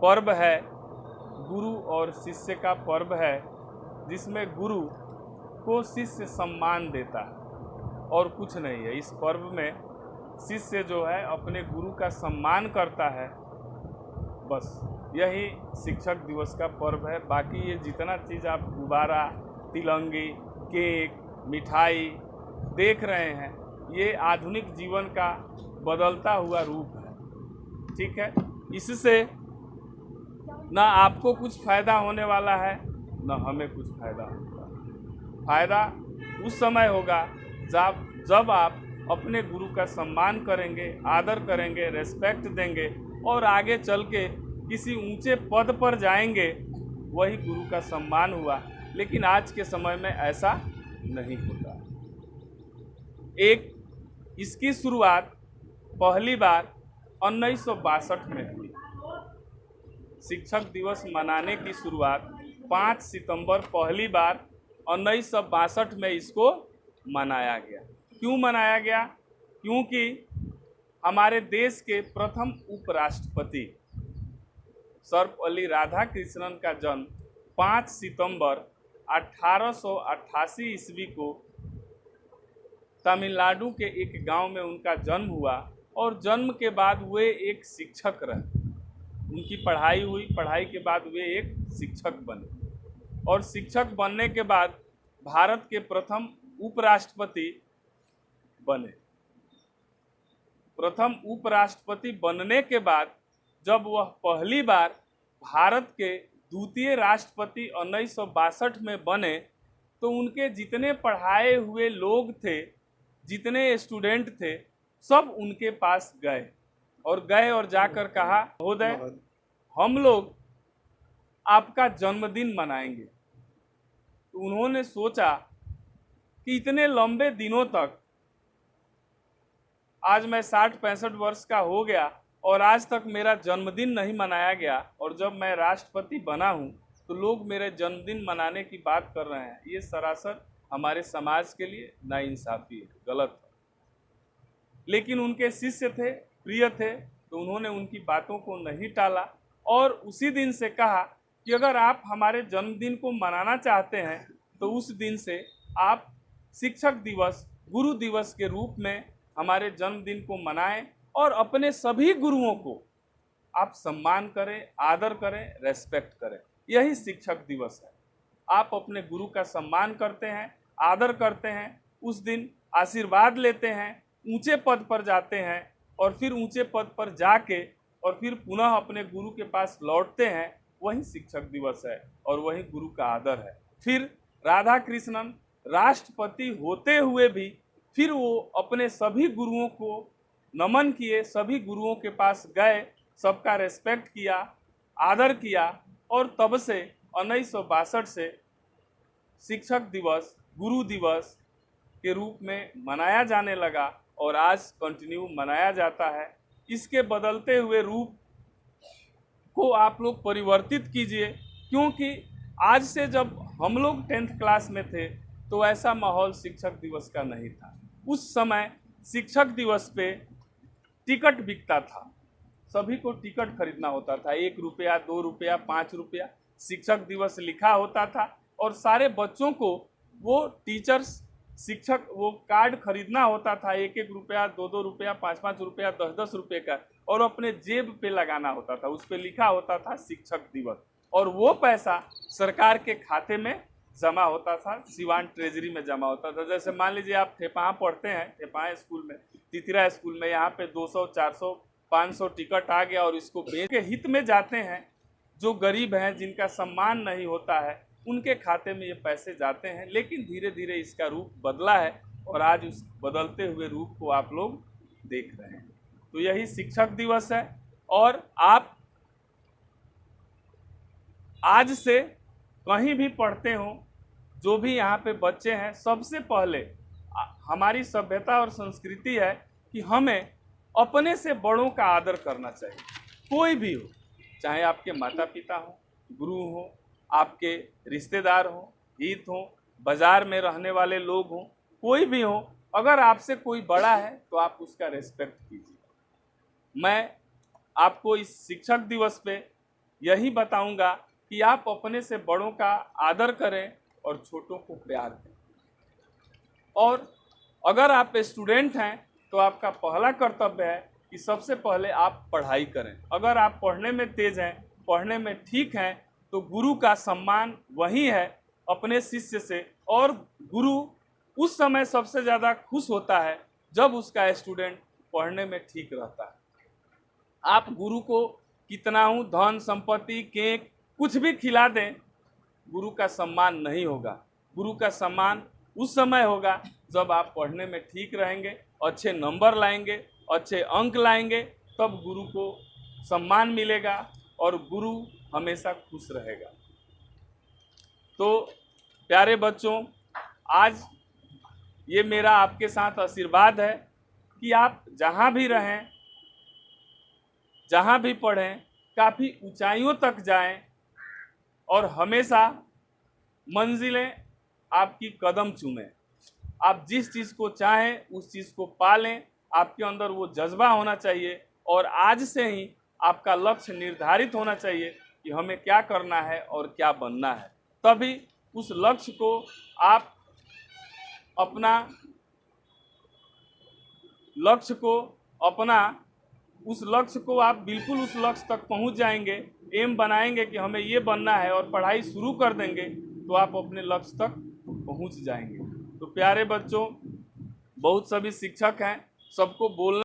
पर्व है, गुरु और शिष्य का पर्व है, जिसमें गुरु को शिष्य सम्मान देता है और कुछ नहीं है। इस पर्व में शिष्य जो है अपने गुरु का सम्मान करता है, बस यही शिक्षक दिवस का पर्व है। बाकी ये जितना चीज़ आप गुब्बारा, तिलंगी, केक, मिठाई देख रहे हैं, ये आधुनिक जीवन का बदलता हुआ रूप है। ठीक है, इससे ना आपको कुछ फायदा होने वाला है, ना हमें कुछ फायदा होगा। फायदा उस समय होगा जब आप अपने गुरु का सम्मान करेंगे, आदर करेंगे, रेस्पेक्ट देंगे और आगे चल के किसी ऊंचे पद पर जाएंगे, वही गुरु का सम्मान हुआ। लेकिन आज के समय में ऐसा नहीं होता। इसकी शुरुआत पहली बार 1962 में हुई। शिक्षक दिवस मनाने की शुरुआत 5 सितंबर पहली बार 1962 में इसको मनाया गया। क्यों मनाया गया? क्योंकि हमारे देश के प्रथम उपराष्ट्रपति सर्वपल्ली राधाकृष्णन का जन्म 5 सितंबर 1888 ईस्वी को तमिलनाडु के एक गांव में उनका जन्म हुआ और जन्म के बाद वे एक शिक्षक रहे। उनकी पढ़ाई हुई, पढ़ाई के बाद वे एक शिक्षक बने और शिक्षक बनने के बाद भारत के प्रथम उपराष्ट्रपति बने। प्रथम उपराष्ट्रपति बनने के बाद जब वह पहली बार भारत के द्वितीय राष्ट्रपति 1962 में बने, तो उनके जितने पढ़ाए हुए लोग थे, जितने स्टूडेंट थे, सब उनके पास गए और जाकर कहा, महोदय, हम लोग आपका जन्मदिन मनाएंगे। तो उन्होंने सोचा कि इतने लंबे दिनों तक, आज मैं 60-65 वर्ष का हो गया और आज तक मेरा जन्मदिन नहीं मनाया गया, और जब मैं राष्ट्रपति बना हूं तो लोग मेरे जन्मदिन मनाने की बात कर रहे हैं। ये सरासर हमारे समाज के लिए नाइंसाफी है, गलत है। लेकिन उनके शिष्य थे, प्रिय थे, तो उन्होंने उनकी बातों को नहीं टाला और उसी दिन से कहा कि अगर आप हमारे जन्मदिन को मनाना चाहते हैं तो उस दिन से आप शिक्षक दिवस, गुरु दिवस के रूप में हमारे जन्मदिन को मनाएं और अपने सभी गुरुओं को आप सम्मान करें, आदर करें, रेस्पेक्ट करें। यही शिक्षक दिवस है। आप अपने गुरु का सम्मान करते हैं, आदर करते हैं, उस दिन आशीर्वाद लेते हैं, ऊंचे पद पर जाते हैं और फिर ऊंचे पद पर जाके और फिर पुनः अपने गुरु के पास लौटते हैं। वही शिक्षक दिवस है और वही गुरु का आदर है। फिर राधा कृष्णन राष्ट्रपति होते हुए भी फिर वो अपने सभी गुरुओं को नमन किए, सभी गुरुओं के पास गए, सबका रेस्पेक्ट किया, आदर किया और तब से 1962 से शिक्षक दिवस, गुरु दिवस के रूप में मनाया जाने लगा और आज कंटिन्यू मनाया जाता है। इसके बदलते हुए रूप को आप लोग परिवर्तित कीजिए, क्योंकि आज से जब हम लोग 10th क्लास में थे तो ऐसा माहौल शिक्षक दिवस का नहीं था। उस समय शिक्षक दिवस पे टिकट बिकता था, सभी को टिकट खरीदना होता था। 1 रुपया, 2 रुपया, 5 रुपया शिक्षक दिवस लिखा होता था और सारे बच्चों को वो टीचर्स, शिक्षक, वो कार्ड खरीदना होता था। 1-1 रुपया, 2-2 रुपया, 5-5 रुपया, 10-10 रुपये का, और अपने जेब पे लगाना होता था। उस पे लिखा होता था शिक्षक दिवस और वो पैसा सरकार के खाते में जमा होता था, सिवान ट्रेजरी में जमा होता था। जैसे मान लीजिए आप ठेपहा पढ़ते हैं, ठेपहा स्कूल में, तितिरा स्कूल में, यहाँ पे 200, 400, 500 टिकट आ गया और इसको बेच के हित में जाते हैं। जो गरीब हैं, जिनका सम्मान नहीं होता है, उनके खाते में ये पैसे जाते हैं। लेकिन धीरे धीरे इसका रूप बदला है और आज उस बदलते हुए रूप को आप लोग देख रहे हैं। तो यही शिक्षक दिवस है और आप आज से कहीं भी पढ़ते हो, जो भी यहाँ पे बच्चे हैं, सबसे पहले हमारी सभ्यता और संस्कृति है कि हमें अपने से बड़ों का आदर करना चाहिए। कोई भी हो, चाहे आपके माता पिता हो, गुरु हो, आपके रिश्तेदार हो, हित हो, बाजार में रहने वाले लोग हो, कोई भी हो, अगर आपसे कोई बड़ा है तो आप उसका रेस्पेक्ट कीजिए। मैं आपको इस शिक्षक दिवस पे यही बताऊंगा कि आप अपने से बड़ों का आदर करें और छोटों को प्यार दें। और अगर आप स्टूडेंट हैं तो आपका पहला कर्तव्य है कि सबसे पहले आप पढ़ाई करें। अगर आप पढ़ने में तेज हैं, पढ़ने में ठीक हैं, तो गुरु का सम्मान वही है अपने शिष्य से। और गुरु उस समय सबसे ज़्यादा खुश होता है जब उसका स्टूडेंट पढ़ने में ठीक रहता है। आप गुरु को कितना हूँ धन संपत्ति केक कुछ भी खिला दें, गुरु का सम्मान नहीं होगा। गुरु का सम्मान उस समय होगा जब आप पढ़ने में ठीक रहेंगे, अच्छे नंबर लाएंगे, अच्छे अंक लाएंगे, तब गुरु को सम्मान मिलेगा और गुरु हमेशा खुश रहेगा। तो प्यारे बच्चों, आज ये मेरा आपके साथ आशीर्वाद है कि आप जहाँ भी रहें, जहाँ भी पढ़ें, काफ़ी ऊंचाइयों तक जाएं और हमेशा मंजिलें आपकी कदम चूमें। आप जिस चीज़ को चाहें उस चीज़ को पालें, आपके अंदर वो जज्बा होना चाहिए और आज से ही आपका लक्ष्य निर्धारित होना चाहिए कि हमें क्या करना है और क्या बनना है। तभी उस लक्ष्य को आप उस लक्ष्य को आप बिल्कुल उस लक्ष्य तक पहुंच जाएंगे। एम बनाएंगे कि हमें ये बनना है और पढ़ाई शुरू कर देंगे तो आप अपने लक्ष्य तक पहुंच जाएंगे। तो प्यारे बच्चों, बहुत सभी शिक्षक हैं, सबको बोलना